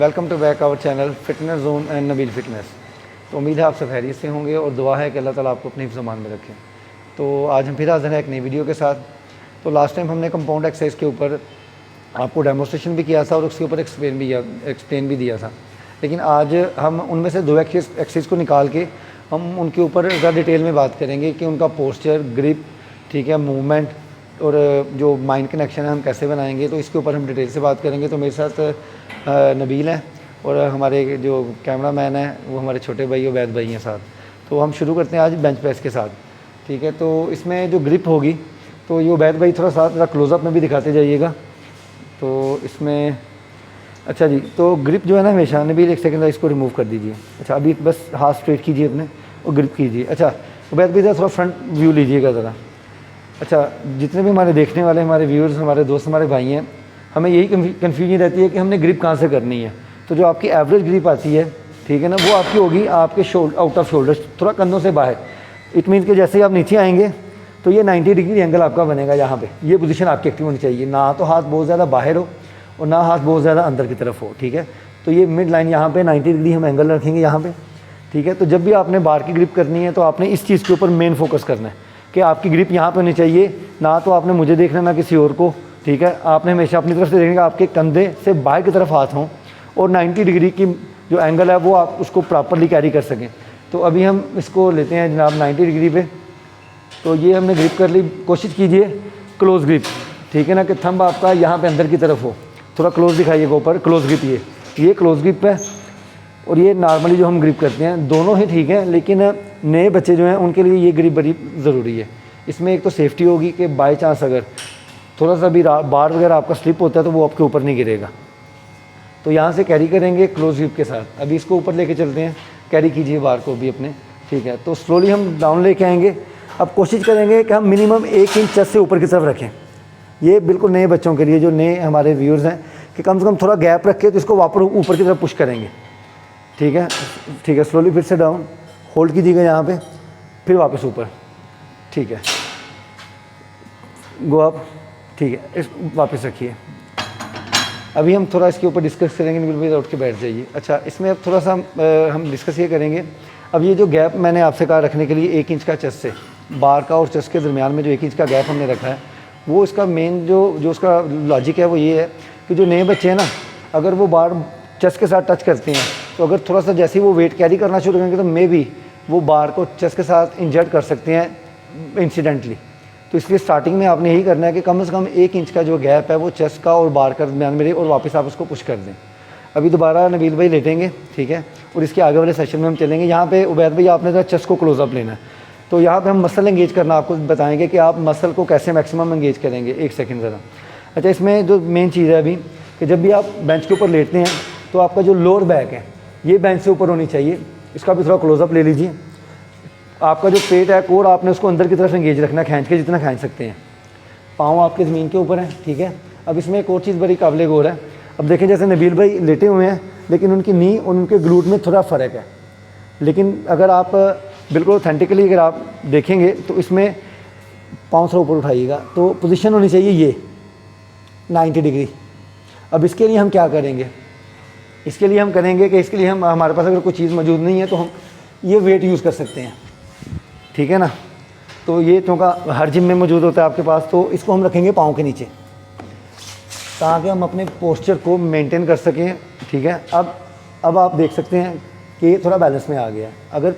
Welcome to back our channel fitness zone and Nabeel fitness. तो उम्मीद है आप सब खैरियत से होंगे और दुआ है कि अल्लाह ताला आपको अपने हिफ्ज़-ओ-मान में रखें। तो आज हम फिर हाज़िर हैं एक नई वीडियो के साथ। तो लास्ट टाइम हमने कंपाउंड एक्सरसाइज के ऊपर आपको डेमोस्ट्रेशन भी किया था और उसके ऊपर एक्सप्लेन भी दिया था, लेकिन आज हम उनमें से दो एक्सरसाइज को निकाल के हम उनके ऊपर ज़्यादा डिटेल में बात करेंगे कि उनका पोस्चर, ग्रिप, ठीक है, मूवमेंट और जो माइंड कनेक्शन है हम कैसे बनाएंगे। तो इसके ऊपर हम डिटेल से बात करेंगे। तो मेरे साथ नबील हैं और हमारे जो कैमरा मैन है वो हमारे छोटे भाई उबैद भाई हैं साथ। तो हम शुरू करते हैं आज बेंच प्रेस के साथ, ठीक है। तो इसमें जो ग्रिप होगी, तो ये उबैद भाई थोड़ा साथ ज़रा क्लोज़अप में भी दिखाते जाइएगा। तो इसमें अच्छा जी, तो ग्रिप जो है ना हमेशा, नबील एक सेकंड इसको रिमूव कर दीजिए। अच्छा, अभी बस हाथ स्ट्रेट कीजिए अपने और ग्रिप कीजिए। अच्छा उबैद भाई थोड़ा फ्रंट व्यू लीजिएगा ज़रा। अच्छा, जितने भी हमारे देखने वाले हमारे व्यूअर्स, हमारे दोस्त, हमारे भाई हैं, हमें यही कन्फ्यूजन रहती है कि हमने ग्रिप कहाँ से करनी है। तो जो आपकी एवरेज ग्रिप आती है, ठीक है ना, वो आपकी होगी आपके आउट ऑफ शोल्डर, थोड़ा कंधों से बाहर। इट मीन्स कि जैसे ही आप नीचे आएंगे तो ये 90 डिग्री एंगल आपका बनेगा यहाँ पे। ये पोजीशन आपकी एक्टिव होनी चाहिए, ना तो हाथ बहुत ज़्यादा बाहर हो और ना हाथ बहुत ज़्यादा अंदर की तरफ हो, ठीक है। तो ये मिड लाइन यहाँ पे 90 डिग्री हम एंगल रखेंगे यहाँ पे, ठीक है। तो जब भी आपने बार की ग्रिप करनी है तो आपने इस चीज़ के ऊपर मेन फोकस करना है कि आपकी ग्रिप यहाँ पे होनी चाहिए, ना तो आपने मुझे देखना ना किसी और को, ठीक है। आपने हमेशा अपनी तरफ से देखना कि आपके कंधे से बाहर की तरफ हाथ हों और 90 डिग्री की जो एंगल है वो आप उसको प्रॉपरली कैरी कर सकें। तो अभी हम इसको लेते हैं जनाब 90 डिग्री पे। तो ये हमने ग्रिप कर ली। कोशिश कीजिए क्लोज ग्रिप, ठीक है ना, कि थंब आपका यहाँ पे अंदर की तरफ हो। थोड़ा क्लोज दिखाइएगा ऊपर, क्लोज ग्रिप। ये क्लोज ग्रिप है और ये नॉर्मली जो हम ग्रिप करते हैं, दोनों ही ठीक है, लेकिन नए बच्चे जो हैं उनके लिए ये ग्रिप बड़ी ज़रूरी है। इसमें एक तो सेफ्टी होगी कि बाई चांस अगर थोड़ा सा भी बार वगैरह आपका स्लिप होता है तो वो आपके ऊपर नहीं गिरेगा। तो यहाँ से कैरी करेंगे क्लोज ग्रिप के साथ। अभी इसको ऊपर लेके चलते हैं, कैरी कीजिए बार को भी अपने, ठीक है। तो स्लोली हम डाउन लेके आएंगे। अब कोशिश करेंगे कि हम मिनिमम 1 इंच चेस्ट से ऊपर की तरफ रखें। ये बिल्कुल नए बच्चों के लिए, जो नए हमारे व्यूअर्स हैं, कि कम से कम थोड़ा गैप रख के तो इसको वापस ऊपर की तरफ पुश करेंगे, ठीक है। ठीक है, स्लोली फिर से डाउन, होल्ड कीजिएगा यहाँ पे, फिर वापस ऊपर, ठीक है। गो अप, ठीक है, इस वापस रखिए। अभी हम थोड़ा इसके ऊपर डिस्कस करेंगे, बिल्कुल उठ के बैठ जाइए। अच्छा, इसमें अब थोड़ा सा हम डिस्कस ये करेंगे। अब ये जो गैप मैंने आपसे कहा रखने के लिए 1 इंच का चेस्ट से बार का और चेस्ट के दरमियान में जो 1 इंच का गैप हमने रखा है, वो इसका मेन जो उसका लॉजिक है वो ये है कि जो नए बच्चे हैं ना, अगर वो बार चेस्ट के साथ टच करते हैं तो अगर थोड़ा सा जैसे ही वो वेट कैरी करना शुरू करेंगे तो मे बी वो बार को चेस्ट के साथ इंजर्ट कर सकते हैं इंसिडेंटली। तो इसलिए स्टार्टिंग में आपने यही करना है कि कम से कम 1 इंच का जो गैप है वो चेस्ट का और बार का दरमियान में रहे और वापस आप उसको पुश कर दें। अभी दोबारा नबील भाई लेटेंगे, ठीक है, और इसके आगे वाले सेशन में हम चलेंगे। यहाँ पे उबैद भाई आपने जरा चेस्ट को क्लोजअप लेना है। तो यहाँ पे हम मसल एंगेज करना आपको बताएंगे कि आप मसल को कैसे मैक्सिमम एंगेज करेंगे। एक सेकंड ज़रा। अच्छा, इसमें जो मेन चीज़ है अभी कि जब भी आप बेंच के ऊपर लेटते हैं तो आपका जो लोअर बैक है ये बेंच से ऊपर होनी चाहिए। इसका भी थोड़ा क्लोजअप ले लीजिए। आपका जो पेट है, कोर, आपने उसको अंदर की तरफ एंगेज रखना, खींच के जितना खींच सकते हैं। पाँव आपके ज़मीन के ऊपर है, ठीक है। अब इसमें एक और चीज़ बड़ी काबिल गौर है। अब देखें, जैसे नबील भाई लेटे हुए हैं लेकिन उनकी नी और उनके ग्लूट में थोड़ा फ़र्क है, लेकिन अगर आप बिल्कुल ऑथेंटिकली अगर आप देखेंगे तो इसमें पाँव थोड़ा ऊपर उठाइएगा तो पोजीशन होनी चाहिए ये 90 डिग्री। अब इसके लिए हम क्या करेंगे, इसके लिए हम करेंगे कि इसके लिए हम, हमारे पास अगर कोई चीज़ मौजूद नहीं है तो हम ये वेट यूज़ कर सकते हैं, ठीक है ना। तो ये चूँकि हर जिम में मौजूद होता है आपके पास, तो इसको हम रखेंगे पाँव के नीचे ताकि हम अपने पोस्चर को मेंटेन कर सकें, ठीक है। अब आप देख सकते हैं कि ये थोड़ा बैलेंस में आ गया है। अगर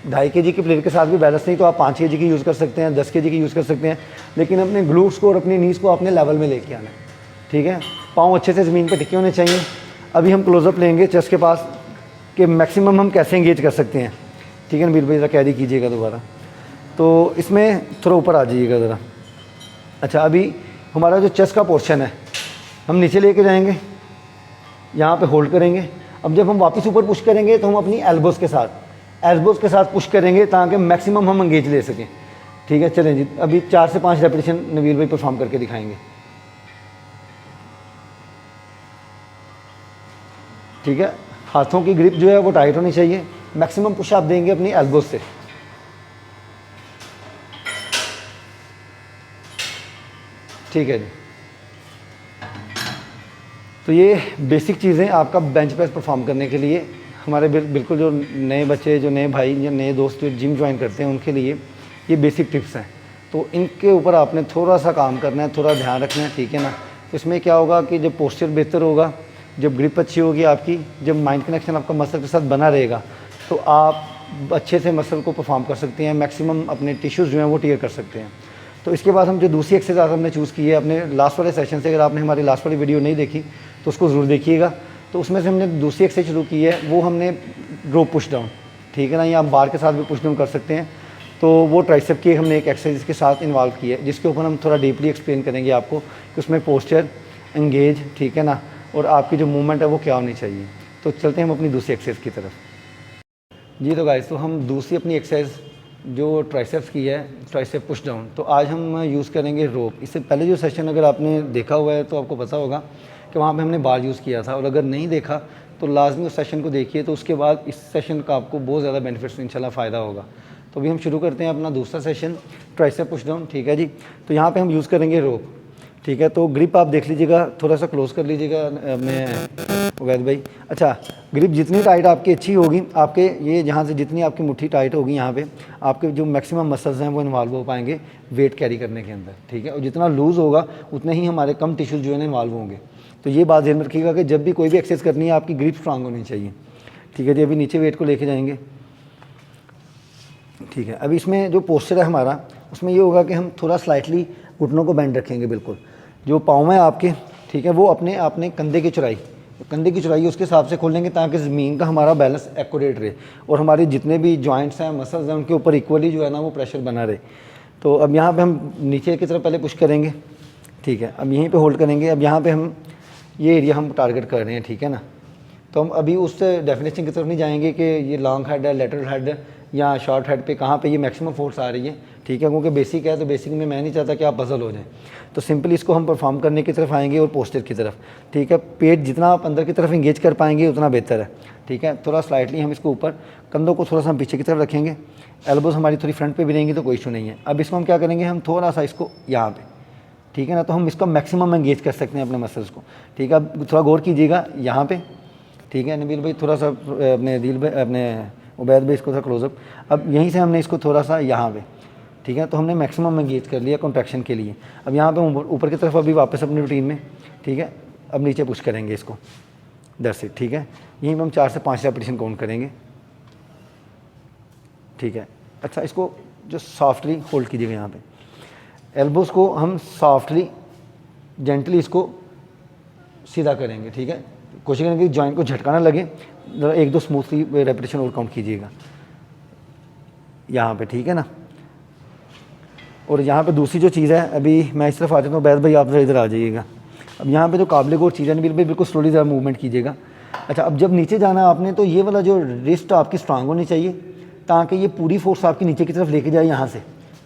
2.5 kg की प्लेट के साथ भी बैलेंस नहीं तो आप 5 kg की यूज़ कर सकते हैं, 10 kg की यूज़ कर सकते हैं, लेकिन अपने ग्लूट्स को और अपनी नीज़ को अपने लेवल में लेके आना है, ठीक है। पाँव अच्छे से ज़मीन पर टिके होने चाहिए। अभी हम क्लोजअप लेंगे चेस्ट के पास कि मैक्सिमम हम कैसे एंगेज कर सकते हैं, ठीक है। नबील भाई ज़रा कैरी कीजिएगा दोबारा। तो इसमें थोड़ा ऊपर आ जाइएगा ज़रा। अच्छा, अभी हमारा जो चेस्ट का पोर्शन है हम नीचे लेके जाएंगे, यहाँ पे होल्ड करेंगे। अब जब हम वापस ऊपर पुश करेंगे तो हम अपनी एल्बोज़ के साथ पुश करेंगे ताकि मैक्सिमम हम एंगेज ले सकें, ठीक है। चलें जी, अभी 4 से 5 रेपिटेशन नबील भाई परफॉर्म करके दिखाएंगे, ठीक है। हाथों की ग्रिप जो है वो टाइट होनी चाहिए। मैक्सिमम पुश आप देंगे अपनी एल्बोज़ से, ठीक है जी। तो ये बेसिक चीज़ें आपका बेंच प्रेस परफॉर्म करने के लिए हमारे बिल्कुल जो नए बच्चे, जो नए भाई या नए दोस्त जो जिम ज्वाइन करते हैं उनके लिए ये बेसिक टिप्स हैं। तो इनके ऊपर आपने थोड़ा सा काम करना है, थोड़ा ध्यान रखना है, ठीक है ना। तो इसमें क्या होगा कि जब पोस्चर बेहतर होगा, जब ग्रिप अच्छी होगी आपकी, जब माइंड कनेक्शन आपका मसल के साथ बना रहेगा, तो आप अच्छे से मसल को परफॉर्म कर सकते हैं, मैक्सिमम अपने टिश्यूज़ जो हैं वो टीयर कर सकते हैं। तो इसके बाद हम जो दूसरी एक्सरसाइज हमने चूज़ की है अपने लास्ट वाले सेशन से, अगर आपने हमारी लास्ट वाली वीडियो नहीं देखी तो उसको ज़रूर देखिएगा। तो उसमें से हमने दूसरी एक्सरसाइज शुरू की है, वो हमने रोप पुश डाउन, ठीक है ना, या आप बार के साथ भी पुश डाउन कर सकते हैं। तो वो ट्राइसेप की हमने एक एक्सरसाइज के साथ इन्वॉल्व की है, जिसके ऊपर हम थोड़ा डीपली एक्सप्लेन करेंगे आपको कि उसमें पोस्चर, एंगेज, ठीक है ना, और आपकी जो मूवमेंट है वो क्या होनी चाहिए। तो चलते हैं हम अपनी दूसरी एक्सरसाइज की तरफ। जी तो गाइस, तो हम दूसरी अपनी एक्सरसाइज जो ट्राइसेप्स की है, ट्राइसेप पुश डाउन, तो आज हम यूज़ करेंगे रोप। इससे पहले जो सेशन अगर आपने देखा हुआ है तो आपको पता होगा कि वहाँ पे हमने बार यूज़ किया था, और अगर नहीं देखा तो लाजमी उस सेशन को देखिए, तो उसके बाद इस सेशन का आपको बहुत ज़्यादा बेनिफिट्स इंशाल्लाह फ़ायदा होगा। तो अभी हम शुरू करते हैं अपना दूसरा सेशन, ट्राइसेप पुश डाउन, ठीक है जी। तो यहाँ पे हम यूज़ करेंगे रोप, ठीक है। तो ग्रिप आप देख लीजिएगा, थोड़ा सा क्लोज कर लीजिएगा मैं उवैद भाई। अच्छा, ग्रिप जितनी टाइट आपकी अच्छी होगी, आपके ये जहाँ से जितनी आपकी मुट्ठी टाइट होगी, यहाँ पे आपके जो मैक्सिमम मसल्स हैं वो इन्वॉल्व हो पाएंगे वेट कैरी करने के अंदर, ठीक है। और जितना लूज़ होगा उतने ही हमारे कम टिश्यूज़ जो है इन्वॉल्व होंगे। तो ये बात ध्यान रखिएगा कि जब भी कोई भी एक्सरसाइज करनी है आपकी ग्रिप स्ट्रांग होनी चाहिए, ठीक है जी। अभी नीचे वेट को लेके जाएंगे, ठीक है। अभी इसमें जो पोस्चर है हमारा, उसमें ये होगा कि हम थोड़ा स्लाइटली घुटनों को बेंड रखेंगे, बिल्कुल जो पाँव में आपके, ठीक है, वो अपने कंधे की चौड़ाई उसके हिसाब से खोलेंगे, ताकि ज़मीन का हमारा बैलेंस एक्यूरेट रहे और हमारे जितने भी जॉइंट्स हैं, मसल्स हैं, उनके ऊपर इक्वली जो है ना वो प्रेशर बना रहे। तो अब यहाँ पे हम नीचे की तरफ पहले पुश करेंगे, ठीक है। अब यहीं पे होल्ड करेंगे। अब यहाँ पे हम ये एरिया हम टारगेट कर रहे हैं, ठीक है ना। तो हम अभी उस डेफिनेशन की तरफ नहीं जाएंगे कि ये लॉन्ग हेड है, लेटरल हेड है या शॉर्ट हेड पे कहाँ पे ये मैक्सिमम फोर्स आ रही है, ठीक है, क्योंकि बेसिक है। तो बेसिक में मैं नहीं चाहता कि आप पजल हो जाएं। तो सिंपली इसको हम परफॉर्म करने की तरफ आएंगे और पोस्चर की तरफ, ठीक है। पेट जितना आप अंदर की तरफ इंगेज कर पाएंगे उतना बेहतर है, ठीक है। थोड़ा स्लाइटली हम इसको ऊपर, कंधों को थोड़ा सा हम पीछे की तरफ रखेंगे, एल्बोज हमारी थोड़ी फ्रंट पे भी रहेंगी तो कोई इशू नहीं है। अब इसको हम क्या करेंगे, हम थोड़ा सा इसको यहाँ पे, ठीक है ना, तो हम इसका मैक्सिमम एंगेज कर सकते हैं अपने मसल्स को, ठीक है। अब थोड़ा गौर कीजिएगा यहाँ पे, ठीक है। नबील भाई थोड़ा सा अपने दिल भाई, अपने उबैद भाई इसको थोड़ा क्लोजअप। अब यहीं से हमने इसको थोड़ा सा यहाँ पे, ठीक है, तो हमने मैक्सिमम एंगेज कर लिया कॉन्ट्रैक्शन के लिए। अब यहाँ पे ऊपर की तरफ अभी वापस अपनी रूटीन में, ठीक है। अब नीचे पुश करेंगे इसको, दैट्स इट, ठीक है। यहीं पर हम 4 से 5 रेपिटेशन काउंट करेंगे, ठीक है। अच्छा, इसको जो सॉफ्टली होल्ड कीजिएगा यहाँ पे, एल्बोज़ को हम सॉफ्टली जेंटली इसको सीधा करेंगे, ठीक है। कोशिश करेंगे कि जॉइंट को झटका ना लगे। 1-2 स्मूथली रेपिटेशन और काउंट कीजिएगा यहाँ पे, ठीक है ना। और यहाँ पे दूसरी जो चीज़ है, अभी मैं इस तरफ आ जाता हूँ, बैद भाई आप इधर आ जाइएगा। अब यहाँ पे जो काबिल गौर चीज़ है, बिल्कुल स्लोली ज़रा मूवमेंट कीजिएगा। अच्छा, अब जब नीचे जाना है आपने, तो ये वाला जो रिस्ट आपकी स्ट्रांग होनी चाहिए, ताकि ये पूरी फोर्स आपकी नीचे की तरफ लेके जाए यहाँ से,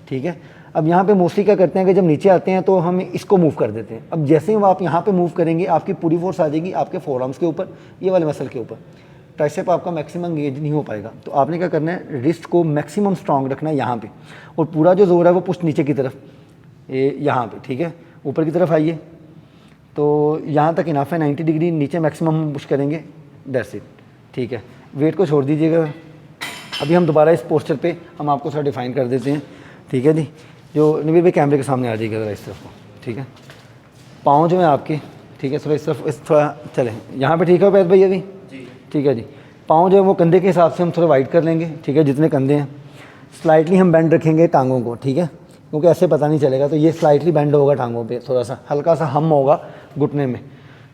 ठीक है। अब यहाँ पे मोस्टली क्या करते हैं कि जब नीचे आते हैं तो हम इसको मूव कर देते हैं। अब जैसे ही आप यहाँ पे मूव करेंगे, आपकी पूरी फोर्स आ जाएगी आपके फोर आर्म्स के ऊपर, ये वाले मसल के ऊपर। ट्राइसेप आपका मैक्सिमम एंगेज नहीं हो पाएगा। तो आपने क्या करना है, रिस्ट को मैक्सिमम स्ट्रांग रखना है यहाँ पे, और पूरा जो जोर है वो पुश नीचे की तरफ, यहाँ पे, ठीक है। ऊपर की तरफ आइए, तो यहाँ तक इनफ है, 90 डिग्री नीचे मैक्सिमम हम पुश करेंगे, दैट्स इट, ठीक है। वेट को छोड़ दीजिएगा। अभी हम दोबारा इस पोस्चर पे हम आपको थोड़ा डिफाइन कर देते हैं, ठीक है जी। जो नबील भाई कैमरे के सामने आ जाइएगा ज़रा इस तरफ को, ठीक है। पाँव जो है आपके, ठीक है, थोड़ा इस तरफ, इस थोड़ा चले यहाँ पे, ठीक है बैद भाई अभी, ठीक है जी। पाँव जो है वो कंधे के हिसाब से हम थोड़ा वाइड कर लेंगे, ठीक है, जितने कंधे हैं। स्लाइटली हम बेंड रखेंगे टांगों को, ठीक है, क्योंकि ऐसे पता नहीं चलेगा। तो ये स्लाइटली बेंड होगा टांगों पे, थोड़ा सा हल्का सा हम होगा घुटने में,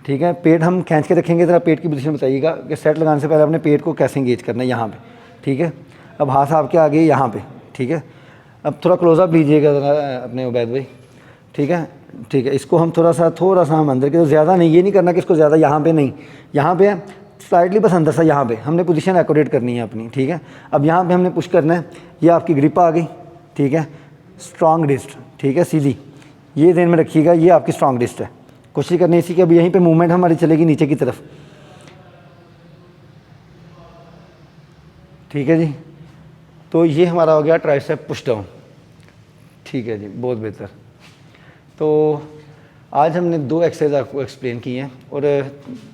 ठीक है। पेट हम खींच के रखेंगे। ज़रा पेट की पोजीशन बताइएगा कि सेट लगाने से पहले अपने पेट को कैसे इंगेज करना है, यहाँ पे, ठीक है। अब हाथ आपके आगे यहाँ पे, ठीक है। अब थोड़ा क्लोजअप लीजिएगा ज़रा अपने उबैद भाई, ठीक है, ठीक है। इसको हम थोड़ा सा हम अंदर के, तो ज़्यादा नहीं, ये नहीं करना कि इसको ज़्यादा यहाँ पे नहीं, यहाँ पे स्लाइटली बस अंदर सा, यहाँ पे हमने पोजीशन एक्यूरेट करनी है अपनी, ठीक है। अब यहाँ पे हमने पुश करना है, ये आपकी ग्रिप आ गई, ठीक है, स्ट्रॉन्ग रिस्ट, ठीक है, सीधी, ये ध्यान में रखिएगा, ये आपकी स्ट्रॉन्ग रिस्ट है। कोशिश करनी इसी की। अब यहीं पे मूवमेंट हमारी चलेगी नीचे की तरफ, ठीक है जी। तो ये हमारा हो गया ट्राइसेप पुश डाउन, ठीक है जी, बहुत बेहतर। तो आज हमने 2 एक्सरसाइज आपको एक्सप्लेन की हैं और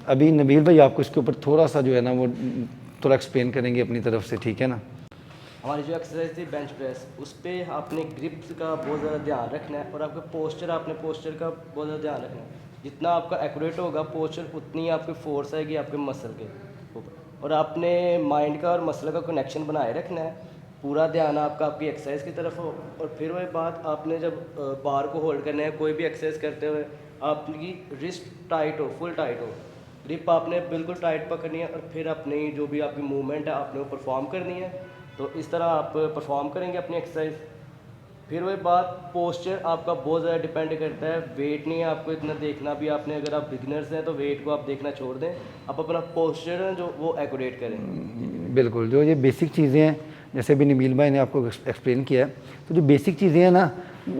अभी नबील भाई आपको इसके ऊपर थोड़ा सा जो है ना वो थोड़ा एक्सप्लेन करेंगे अपनी तरफ से, ठीक है ना। हमारी जो एक्सरसाइज थी बेंच प्रेस, उस पर आपने ग्रिप्स का बहुत ज़्यादा ध्यान रखना है और आपका पोस्चर, आपने पोस्चर का बहुत ज़्यादा ध्यान रखना है। जितना आपका एक्यूरेट होगा पोस्चर, उतनी आपकी फोर्स आएगी आपके मसल के ऊपर। और आपने माइंड का और मसल का कनेक्शन बनाए रखना है, पूरा ध्यान आपका आपकी एक्सरसाइज की तरफ हो। और फिर वही बात, आपने जब बार को होल्ड करना है कोई भी एक्सरसाइज करते हुए, आपकी रिस्ट टाइट हो, फुल टाइट हो, ग्रिप आपने बिल्कुल टाइट पकड़नी है और फिर अपनी जो भी आपकी मूवमेंट है आपने वो परफॉर्म करनी है। तो इस तरह आप परफॉर्म करेंगे अपनी एक्सरसाइज। फिर वही बात, पोस्चर आपका बहुत ज़्यादा डिपेंड करता है, वेट नहीं है आपको इतना देखना भी। आपने अगर आप बिगिनर्स हैं तो वेट को आप देखना छोड़ दें, आप अपना पोस्चर है जो वो एक्यूरेट करें। बिल्कुल, जो ये बेसिक चीज़ें हैं जैसे भी नबील भाई ने आपको एक्सप्लेन किया है, तो जो बेसिक चीज़ें हैं ना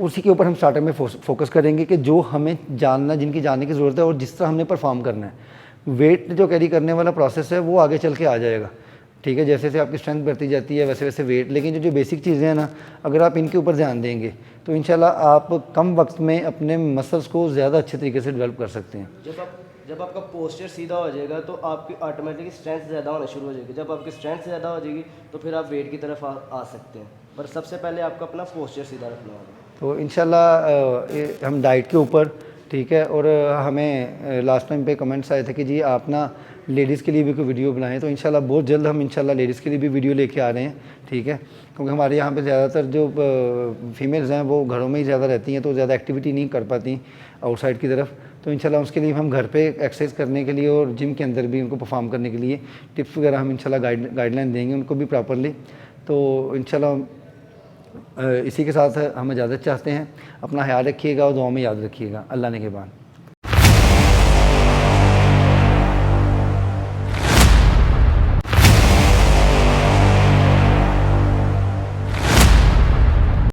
उसी के ऊपर हम स्टार्टर में फोकस करेंगे कि जो हमें जानना, जिनकी जानने की ज़रूरत है और जिस तरह हमने परफॉर्म करना है। वेट जो कैरी करने वाला प्रोसेस है वो आगे चल के आ जाएगा, ठीक है। जैसे जैसे आपकी स्ट्रेंथ बढ़ती जाती है वैसे वैसे वेट, लेकिन जो बेसिक चीज़ें हैं ना अगर आप इनके ऊपर ध्यान देंगे तो इंशाल्लाह आप कम वक्त में अपने मसल्स को ज़्यादा अच्छे तरीके से डेवलप कर सकते हैं। जब आपका पोस्चर सीधा हो जाएगा तो आपकी ऑटोमेटिकली स्ट्रेंथ ज़्यादा होना शुरू हो जाएगी। जब आपकी स्ट्रेंथ ज़्यादा हो जाएगी तो फिर आप वेट की तरफ आ सकते हैं, पर सबसे पहले आपको अपना पोस्चर सीधा रखना होगा। तो इंशाल्लाह हम डाइट के ऊपर, ठीक है। और हमें लास्ट टाइम पे कमेंट्स आए थे कि जी आप ना लेडीज़ के लिए भी कोई वीडियो बनाएं, तो इंशाल्लाह बहुत जल्द हम इंशाल्लाह लेडीज़ के लिए भी वीडियो लेके आ रहे हैं, ठीक है। क्योंकि हमारे यहाँ पे ज़्यादातर जो फीमेल्स हैं वो घरों में ही ज़्यादा रहती हैं, तो ज़्यादा एक्टिविटी नहीं कर पाती आउटसाइड की तरफ। तो इंशाल्लाह उसके लिए हम घर पे एक्सरसाइज करने के लिए और जिम के अंदर भी उनको परफॉर्म करने के लिए टिप्स वगैरह हम इंशाल्लाह गाइडलाइन देंगे उनको भी प्रॉपरली। तो इंशाल्लाह इसी के साथ हम इजाज़त चाहते हैं। अपना ख्याल रखिएगा और दुआ में याद रखिएगा। अल्लाह ने के बाद।